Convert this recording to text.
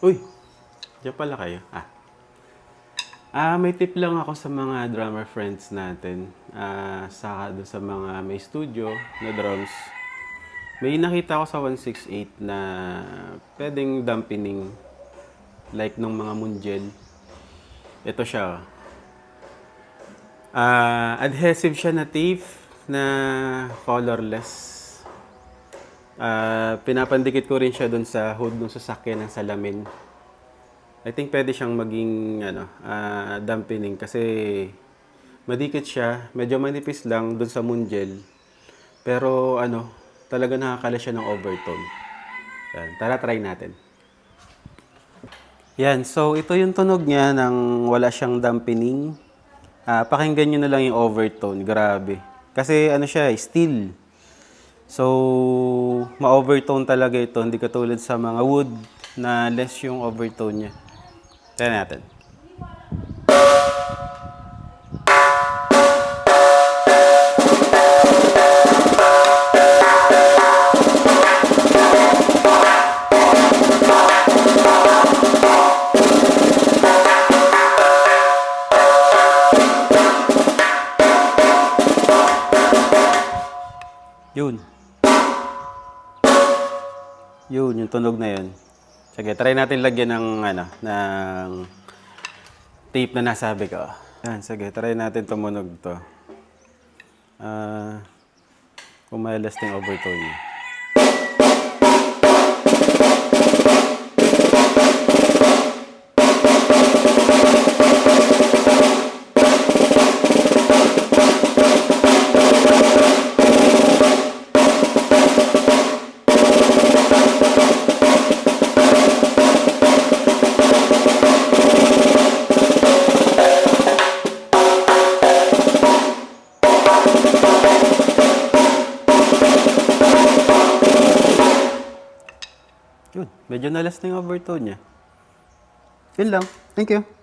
Uy, diyan pala kayo. May tip lang ako sa mga drummer friends natin. Doon sa mga may studio na drums. May nakita ko sa 168 na pwedeng dampening like nung mga Munjel. Ito siya. Adhesive siya na tape na colorless. Pinapandikit ko rin siya doon sa hood ng sasakyan ng salamin. I think pwede siyang maging dampening kasi madikit siya, medyo manipis lang doon sa Munjel. Pero talaga nakakala siya ng overtone. Yan, tara try natin. Yan, so ito yung tunog niya nang wala siyang dampening. Pakinggan nyo na lang yung overtone, grabe. Kasi siya, steel. So, ma-overtone talaga ito, hindi katulad sa mga wood na less yung overtone niya. Try natin. Yun, yung tunog na yun. Sige, try natin lagyan ng tape na nasabi ko. Yan, sige, try natin tumunog to. Kung may lasting overtone niya. Yun, medyo nalas na yung overtone niya. Yun lang. Thank you.